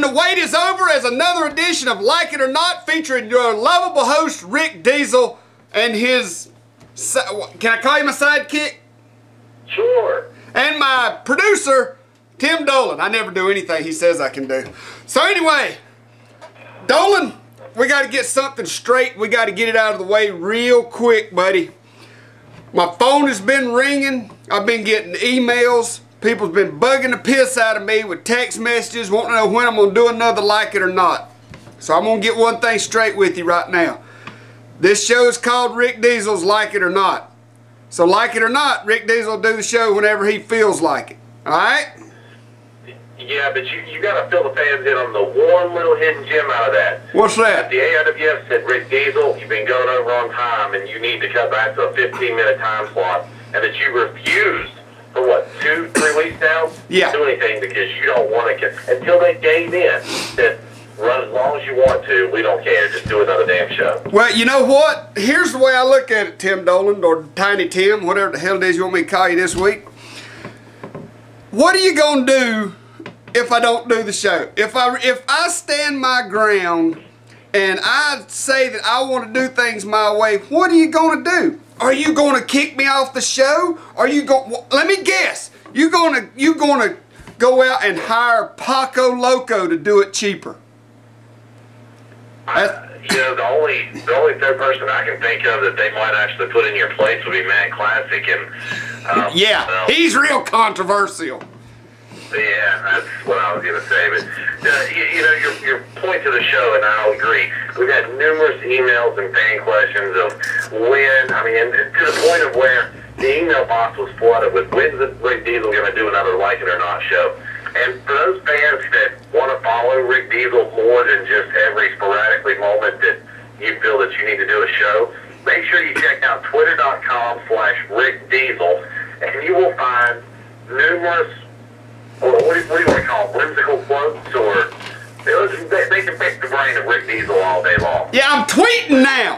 the wait is over as another edition of Like It or Not featuring your lovable host Rick Diesel and his, can I call him a sidekick? Sure. And my producer, Tim Dolan. I never do anything he says I can do. So anyway, Dolan, we got to get something straight. We got to get it out of the way real quick, buddy. My phone has been ringing. I've been getting emails. People's been bugging the piss out of me with text messages, wanting to know when I'm going to do another Like It or Not. So I'm going to get one thing straight with you right now. This show is called Rick Diesel's Like It or Not. So like it or not, Rick Diesel will do the show whenever he feels like it. Alright? Yeah, but you got to fill the fans in on the one little hidden gem out of that. What's that? The AIWF said, Rick Diesel, you've been going over on time and you need to cut back to a 15-minute time slot. And that you refused for what, 2-3 weeks now? Yeah. Do anything because you don't want to, until they gave in that run as long as you want to, we don't care, just do another damn show. Well, you know what? Here's the way I look at it, Tim Dolan, or Tiny Tim, whatever the hell it is you want me to call you this week. What are you going to do if I don't do the show? If I stand my ground and I say that I want to do things my way, what are you going to do? Are you going to kick me off the show? Are you going? Let me guess. You going to go out and hire Paco Loco to do it cheaper? You know, the only third person I can think of that they might actually put in your place would be Matt Classic, and yeah, well, he's real controversial. Yeah, that's what I was going to say. But you know, your point to the show, and I'll agree. We've had numerous emails and fan questions of when. I mean, to the point of where the email box was flooded with when's Rick Diesel going to do another Like It or Not show. And for those fans that want to follow Rick Diesel more than just every sporadically moment that you feel that you need to do a show, make sure you check out twitter.com/Rick Diesel, and you will find numerous, what do you want to call them, whimsical quotes, or they can pick the brain of Rick Diesel all day long. Yeah, I'm tweeting now.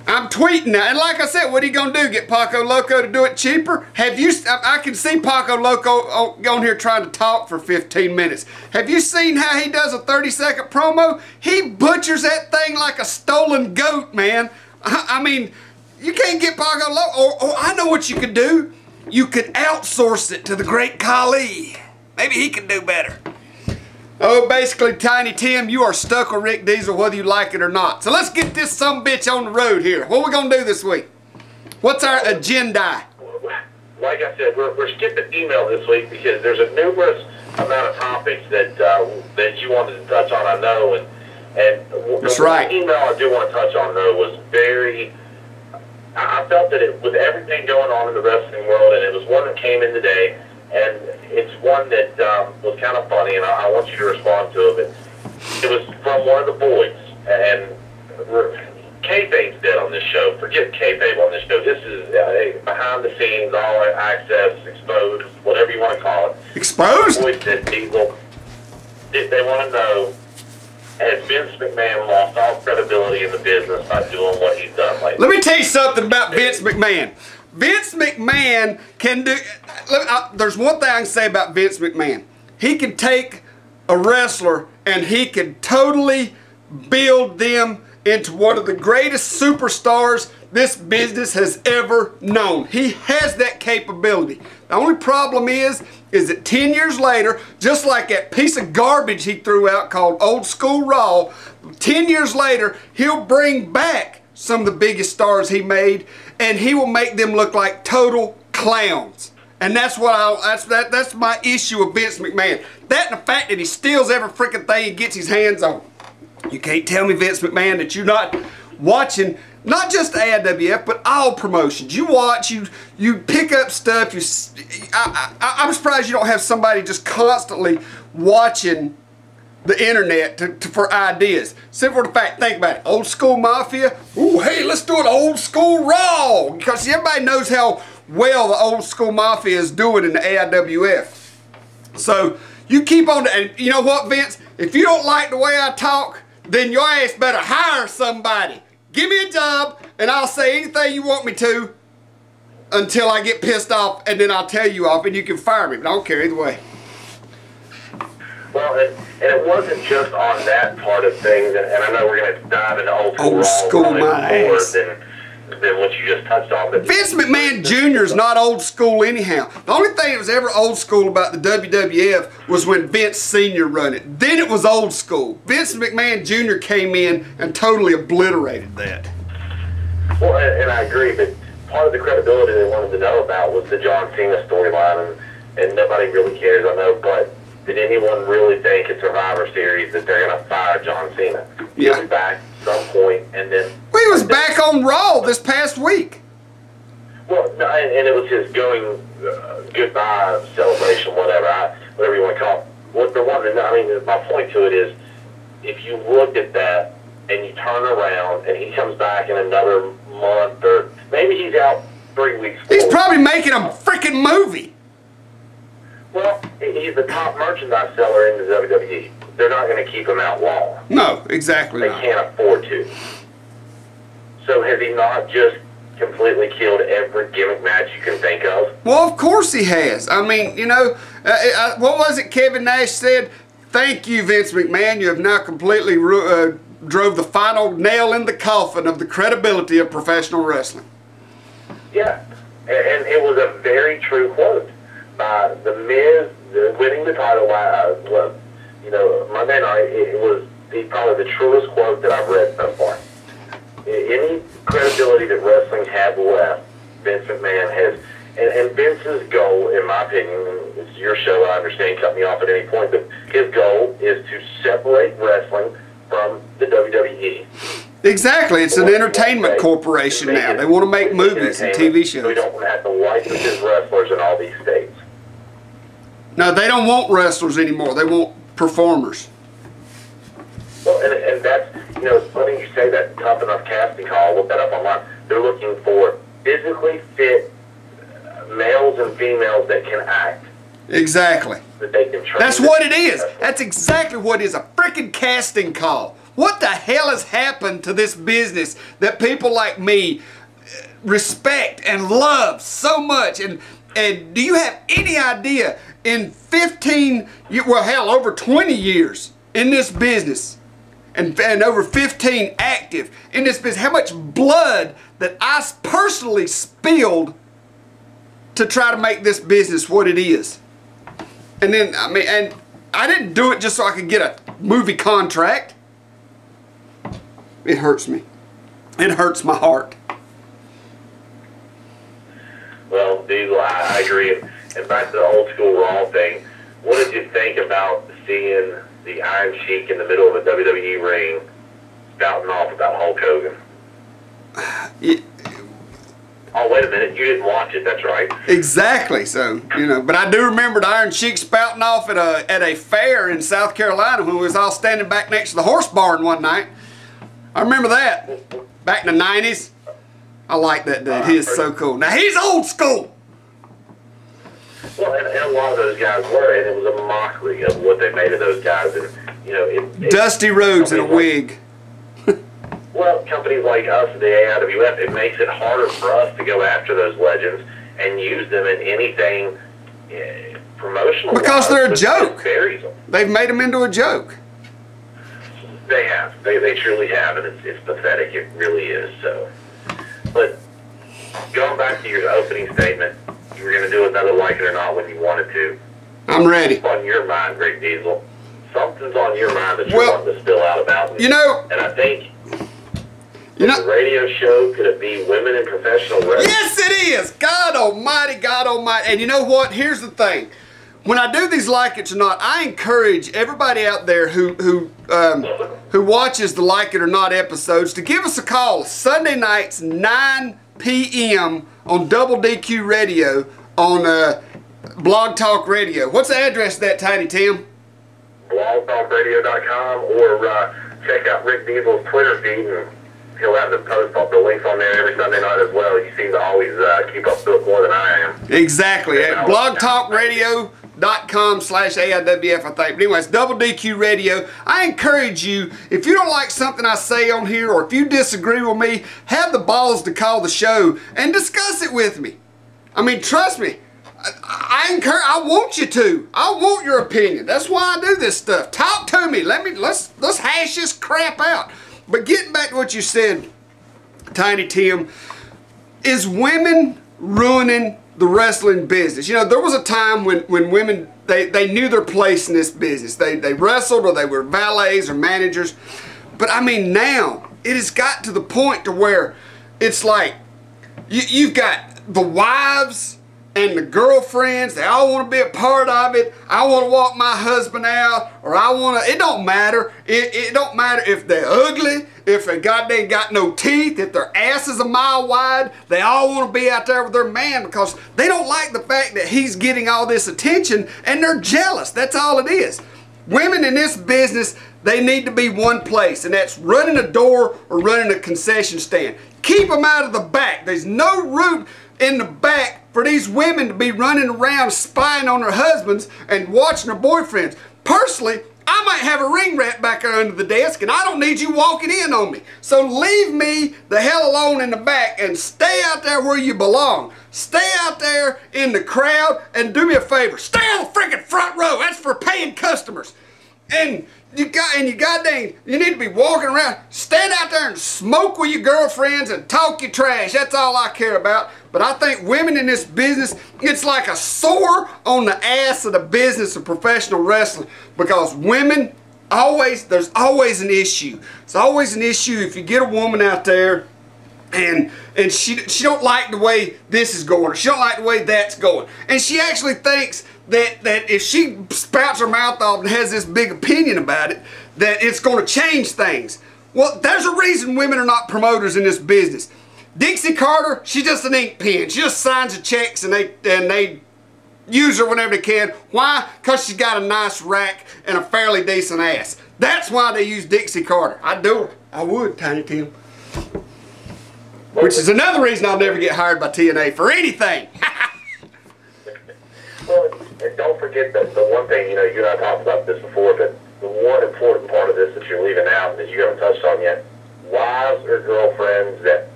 I'm tweeting now. And like I said, what are you going to do? Get Paco Loco to do it cheaper? Have you? I can see Paco Loco on here trying to talk for 15 minutes. Have you seen how he does a 30-second promo? He butchers that thing like a stolen goat, man. I mean, you can't get Paco Loco. Or I know what you could do. You could outsource it to the great Khali. Maybe he can do better. Oh, basically, Tiny Tim, you are stuck with Rick Diesel whether you like it or not. So let's get this sumbitch on the road here. What are we going to do this week? What's our agenda? Like I said, we're skipping email this week because there's a numerous amount of topics that that you wanted to touch on, I know. And that's right. The email I do want to touch on, though, was very... I felt that with everything going on in the wrestling world, and it was one that came in today, and it's one that was kind of funny, and I want you to respond to it. It was from one of the boys, and kayfabe's dead on this show. Forget kayfabe on this show. This is behind the scenes, all access, exposed, whatever you want to call it. Exposed? The boys said, Diesel, if they want to know, has Vince McMahon lost all credibility in the business by doing what he's done lately? Let me tell you something about Vince McMahon. Vince McMahon can do... there's one thing I can say about Vince McMahon. He can take a wrestler and he can totally build them into one of the greatest superstars this business has ever known. He has that capability. The only problem is that 10 years later, just like that piece of garbage he threw out called Old School Raw, 10 years later, he'll bring back some of the biggest stars he made, and he will make them look like total clowns. And that's what that's my issue with Vince McMahon. That and the fact that he steals every freaking thing he gets his hands on. You can't tell me, Vince McMahon, that you're not watching not just the AIWF, but all promotions. You watch, you pick up stuff. I'm surprised you don't have somebody just constantly watching the internet for ideas. Simple for the fact, think about it. Old School Mafia. Ooh, hey, let's do an Old School Raw. Because everybody knows how well the Old School Mafia is doing in the AIWF. So you keep on, and you know what, Vince? If you don't like the way I talk, then your ass better hire somebody. Give me a job, and I'll say anything you want me to until I get pissed off, and then I'll tell you off, and you can fire me. But I don't care either way. Well, and it wasn't just on that part of things, and I know we're going to dive into old school more than what you just touched on. But Vince McMahon Jr. is not old school anyhow. The only thing that was ever old school about the WWF was when Vince Sr. run it. Then it was old school. Vince McMahon Jr. came in and totally obliterated that. Well, and I agree, but part of the credibility they wanted to know about was the John Cena storyline, and nobody really cares, I know, but did anyone really think at Survivor Series that they're going to fire John Cena? Yeah. He'll be back at some point, and then... Well, he was back on Raw this past week. Well, no, and it was his going goodbye celebration, whatever you want to call it. What they're wanting to know, I mean, my point to it is, if you look at that and you turn around and he comes back in another month, or maybe he's out 3 weeks. He's probably making a freaking movie. Well, he's the top merchandise seller in the WWE. They're not going to keep him out long. No, exactly. They can't afford to. So has he not just completely killed every gimmick match you can think of? Well, of course he has. I mean, you know, what was it Kevin Nash said? Thank you, Vince McMahon. You have now completely drove the final nail in the coffin of the credibility of professional wrestling. Yeah, and it was a very true quote by The Miz, winning the title Monday night. It was probably the truest quote that I've read so far. Any credibility that wrestling had left, Vince McMahon has, and Vince's goal, in my opinion, and it's your show, I understand, cut me off at any point, but his goal is to separate wrestling from the WWE. Exactly. It's an entertainment corporation now. They want to make movies and TV shows. We don't want to have to license his wrestlers in all these states. No, they don't want wrestlers anymore. They want performers. Well, and that's, it's funny you say that. Tough Enough casting call, look that up online. They're looking for physically fit males and females that can act. Exactly. That they can train. That's what it is. That's exactly what it is. A freaking casting call. What the hell has happened to this business that people like me respect and love so much? And do you have any idea in 15, well hell, over 20 years in this business, and over 15 active in this business, how much blood that I personally spilled to try to make this business what it is? And then, I mean, and I didn't do it just so I could get a movie contract. It hurts me. It hurts my heart. Well, Diesel, I agree. And back to the old school Raw thing, what did you think about seeing the Iron Sheik in the middle of a WWE ring spouting off about Hulk Hogan? Oh, wait a minute. You didn't watch it. That's right. Exactly. So, but I do remember the Iron Sheik spouting off at a fair in South Carolina when we was all standing back next to the horse barn one night. I remember that. Back in the 90s. I like that dude. He is so cool. Now, he's old school. Well, and a lot of those guys were, and it was a mockery of what they made of those guys. And, Dusty Rhodes in a wig. Well, companies like us, the AIWF, it makes it harder for us to go after those legends and use them in anything promotional. Because they're a joke. They've made them into a joke. They have. They truly have, and it's pathetic. It really is. So, but going back to your opening statement, you were going to do another Like It or Not when you wanted to. I'm ready. What's on your mind, Greg Diesel? Something's on your mind that you're wanting to spill out about. And I think the radio show, could it be Women in Professional Wrestling? Yes, it is. God almighty, God almighty. And you know what? Here's the thing. When I do these Like It or Not, I encourage everybody out there who watches the Like It or Not episodes to give us a call Sunday nights, 9 p.m. on Double DQ Radio on Blog Talk Radio. What's the address of that, Tiny Tim? blogtalkradio.com, or check out Rick Diesel's Twitter feed, and he'll have the post up the links on there every Sunday night as well. You seem to always keep up to it more than I am. Exactly. At blogtalkradio.com/AIWF, I think. But anyways, Double DQ Radio. I encourage you, if you don't like something I say on here, or if you disagree with me, have the balls to call the show and discuss it with me. I mean, trust me, I I want you to. I want your opinion. That's why I do this stuff. Talk to me. Let's hash this crap out. But getting back to what you said, Tiny Tim, is women ruining the wrestling business? You know, there was a time when women, they knew their place in this business. They wrestled, or they were valets or managers. But I mean, now it has got to the point to where it's like you've got the wives and the girlfriends. They all want to be a part of it. I want to walk my husband out, or I want to. It don't matter. It don't matter if they're ugly, if they ain't got no teeth, if their ass is a mile wide. They all want to be out there with their man because they don't like the fact that he's getting all this attention, and they're jealous. That's all it is. Women in this business, they need to be one place, and that's running a door or running a concession stand. Keep them out of the back. There's no room in the back for these women to be running around spying on their husbands and watching their boyfriends. Personally, I might have a ring rat back there under the desk, and I don't need you walking in on me. So leave me the hell alone in the back and stay out there where you belong. Stay out there in the crowd, and do me a favor. Stay on the freaking front row. That's for paying customers. And you goddamn, you need to be walking around. Stand out there and smoke with your girlfriends and talk your trash. That's all I care about. But I think women in this business, it's like a sore on the ass of the business of professional wrestling. Because women, there's always an issue. It's always an issue if you get a woman out there and she don't like the way this is going, or she don't like the way that's going. And she actually thinks that if she spouts her mouth off and has this big opinion about it, that it's going to change things. Well, there's a reason women are not promoters in this business. Dixie Carter, she's just an ink pen. She just signs the checks, and they use her whenever they can. Why? Because she's got a nice rack and a fairly decent ass. That's why they use Dixie Carter. I'd do her. I would, Tiny Tim. Which is another reason I'll never get hired by TNA for anything. Well, and don't forget that the one thing, you know, you and I talked about this before, but the one important part of this that you're leaving out that you haven't touched on yet, wives or girlfriends that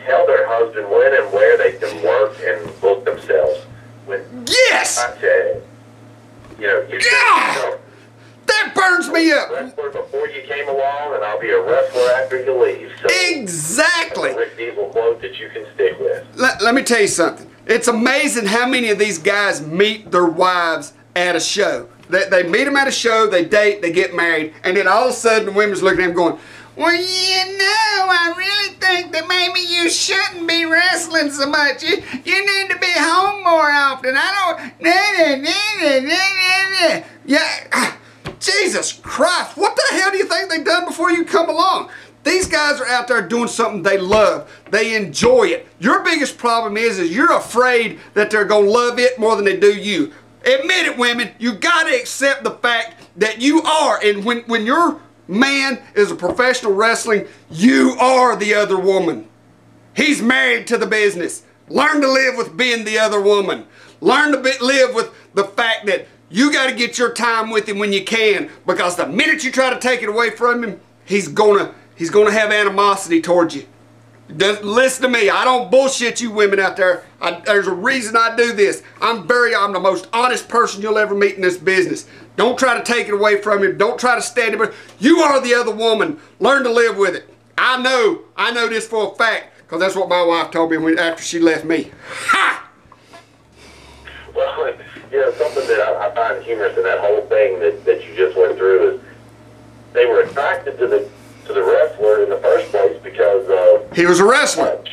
tell their husband when and where they can work and book themselves. Yes! I said, you know, God! That burns me up. Wrestler before you came along, and I'll be a wrestler after you leave. So exactly. That's a Rick Diesel quote that you can stick with. Let me tell you something. It's amazing how many of these guys meet their wives at a show. They meet them at a show, they date, they get married, and then all of a sudden the women's looking at them going, well, you know, I really think that maybe you shouldn't be wrestling so much. You need to be home more often. Yeah. Jesus Christ, what the hell do you think they've done before you come along? These guys are out there doing something they love. They enjoy it. Your biggest problem is you're afraid that they're going to love it more than they do you. Admit it, women. You got to accept the fact that you are. And when your man is a professional wrestling, you are the other woman. He's married to the business. Learn to live with being the other woman. Learn to live with the fact that you got to get your time with him when you can, because the minute you try to take it away from him, he's gonna have animosity towards you. Listen to me. I don't bullshit you women out there. There's a reason I do this. I'm the most honest person you'll ever meet in this business. Don't try to take it away from him. Don't try to stand him. You are the other woman. Learn to live with it. I know this for a fact, because that's what my wife told me after she left me. Ha! Well, you know, something that I find humorous in that whole thing that you just went through is they were attracted to the wrestler in the first place because he was a wrestler.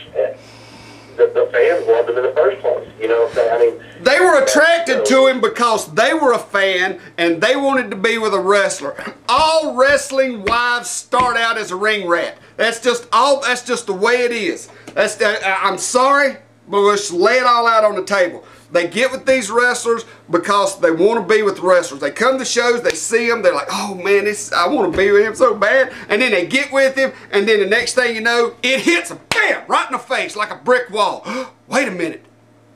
The fans loved him in the first place. You know what I'm saying? I mean, they were attracted to him because they were a fan and they wanted to be with a wrestler. All wrestling wives start out as a ring rat. That's just the way it is. I'm sorry, but let's lay it all out on the table. They get with these wrestlers because they want to be with the wrestlers. They come to shows, they see them, they're like, oh man, I want to be with him so bad. And then they get with him, and then the next thing you know, it hits them, bam, right in the face like a brick wall. Wait a minute,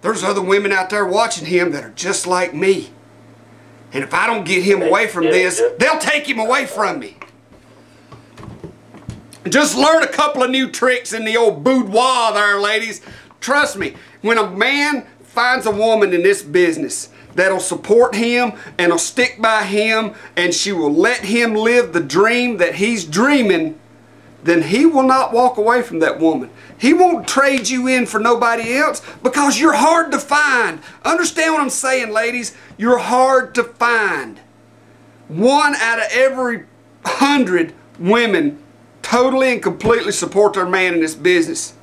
there's other women out there watching him that are just like me. And if I don't get him away from this, they'll take him away from me. Just learn a couple of new tricks in the old boudoir there, ladies. Trust me, when a man finds a woman in this business that'll support him and will stick by him, and she will let him live the dream that he's dreaming, then he will not walk away from that woman. He won't trade you in for nobody else because you're hard to find. Understand what I'm saying, ladies? You're hard to find. 1 out of every 100 women totally and completely support their man in this business.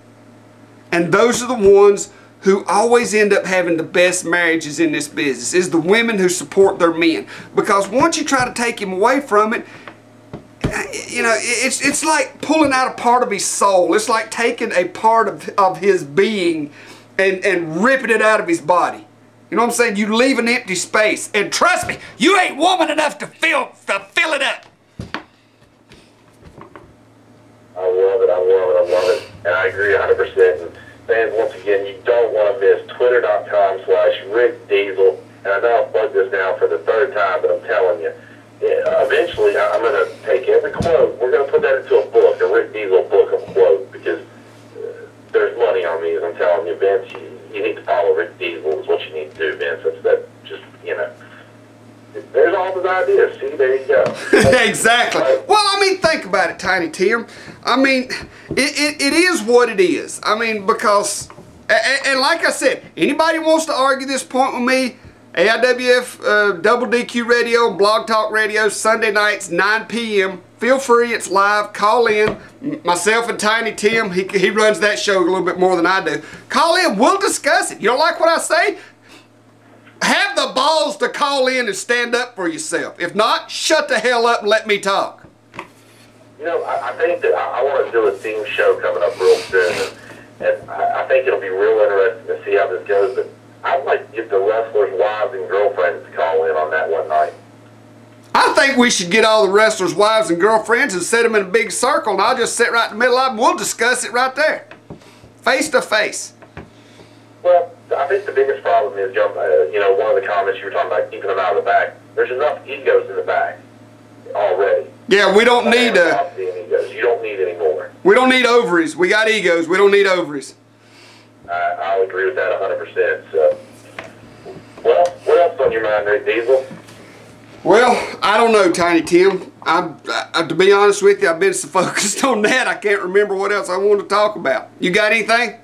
And those are the ones who always end up having the best marriages in this business, is the women who support their men. Because once you try to take him away from it, you know, it's like pulling out a part of his soul. It's like taking a part of his being and ripping it out of his body. You know what I'm saying? You leave an empty space. And trust me, you ain't woman enough to fill it up. I love it, I love it, I love it. And I agree 100%. And fans, once again, you don't want to miss Twitter.com/Rick Diesel. And I know I've plugged this now for the 3rd time, but I'm telling you, eventually I'm going to take every quote. We're going to put that into a book, a Rick Diesel book of quotes, because there's money on these. I'm telling you, Vince, you need to follow Rick Diesel is what you need to do, Vince. That just, you know, there's all his ideas. See, there you go. Exactly. Well, I mean, think about it, Tiny Tim. I mean, it is what it is. I mean, because, and like I said, anybody wants to argue this point with me, AIWF Double DQ Radio, Blog Talk Radio, Sunday nights, 9 p.m. Feel free, it's live. Call in. Myself and Tiny Tim, he runs that show a little bit more than I do. Call in, we'll discuss it. You don't like what I say? Have the balls to call in and stand up for yourself. If not, shut the hell up and let me talk. You know, I think that I want to do a theme show coming up real soon, and I think it'll be real interesting to see how this goes, but I'd like to get the wrestlers' wives and girlfriends to call in on that one night. I think we should get all the wrestlers' wives and girlfriends and set them in a big circle, and I'll just sit right in the middle of them. We'll discuss it right there, face to face. Well, I think the biggest problem is, you know, one of the comments you were talking about, keeping them out of the back. There's enough egos in the back already. Yeah, we don't need egos. You don't need any more. We don't need ovaries. We got egos. We don't need ovaries. I'll agree with that 100%. So, well, what else on your mind, Rick Diesel? Well, I don't know, Tiny Tim. To be honest with you, I've been so focused on that, I can't remember what else I want to talk about. You got anything?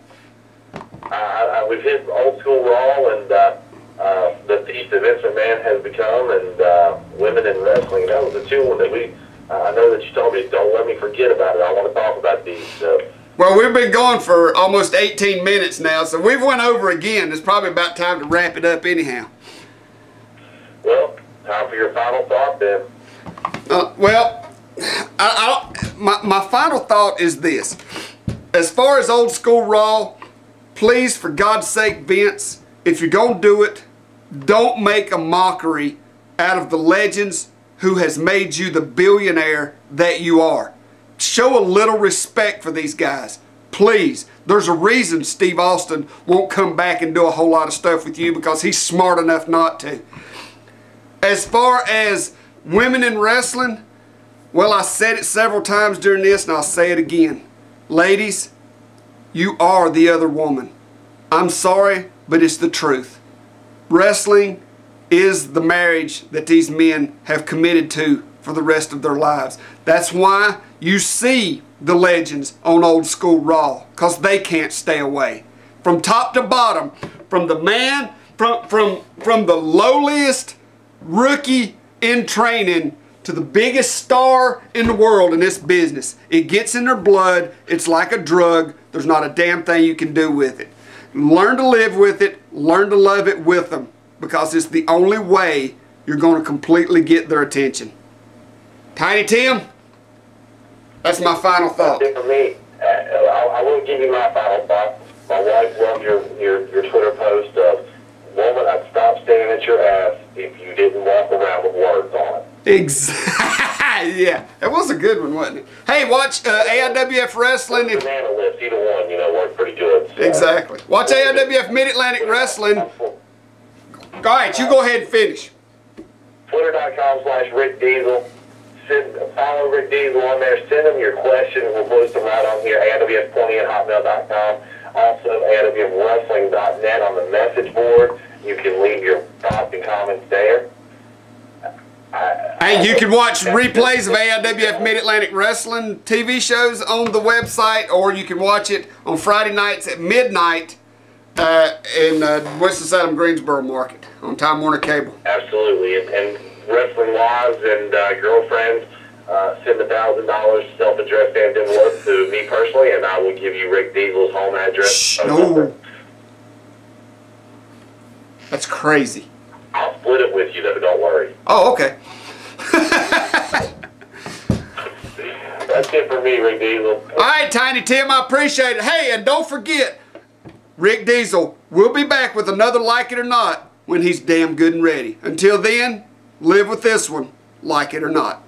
We've hit Old School Raw and the beast that Vince McMahon has become, and women in wrestling. That was the two one that I know that you told me, don't let me forget about it. I want to talk about these. So. Well, we've been going for almost 18 minutes now, so we've went over again. It's probably about time to wrap it up anyhow. Well, time for your final thought then. Well, my final thought is this. As far as Old School Raw, please, for God's sake, Vince, if you're going to do it, don't make a mockery out of the legends who has made you the billionaire that you are. Show a little respect for these guys. Please. There's a reason Steve Austin won't come back and do a whole lot of stuff with you, because he's smart enough not to. As far as women in wrestling, well, I said it several times during this, and I'll say it again. Ladies, you are the other woman. I'm sorry, but it's the truth. Wrestling is the marriage that these men have committed to for the rest of their lives. That's why you see the legends on Old School Raw, because they can't stay away. From top to bottom, from the man, from the lowliest rookie in training to the biggest star in the world in this business. It gets in their blood. It's like a drug. There's not a damn thing you can do with it. Learn to live with it. Learn to love it with them, because it's the only way you're going to completely get their attention. Tiny Tim, that's my final thought. For me, I will give you my final thought. My wife loved your Twitter post of, "Woman, I'd stop staring at your ass if you didn't walk around with words on it." Exactly. Yeah, that was a good one, wasn't it? Hey, watch AIWF Wrestling. Banana lips, either one, you know, worked pretty good. So. Exactly. Watch AIWF Mid-Atlantic Wrestling. All right, you go ahead and finish. Twitter.com/Rick Diesel. Follow Rick Diesel on there. Send him your questions. We'll post them right on here. AIWF20@hotmail.com. Also, AWWrestling.net on the message board. You can leave your thoughts and comments there. Hey, you can watch replays of AIWF Mid-Atlantic Wrestling TV shows on the website, or you can watch it on Friday nights at midnight in Winston-Salem Greensboro Market on Time Warner Cable. Absolutely. And Wrestling Wives and Girlfriends, send $1,000 self-addressed envelope to me personally, and I will give you Rick Diesel's home address. No. That's crazy. I'll split it with you, though, don't worry. Oh, okay. That's it for me, Rick Diesel. All right, Tiny Tim, I appreciate it. Hey, and don't forget, Rick Diesel will be back with another Like It or Not when he's damn good and ready. Until then, live with this one, like it or not.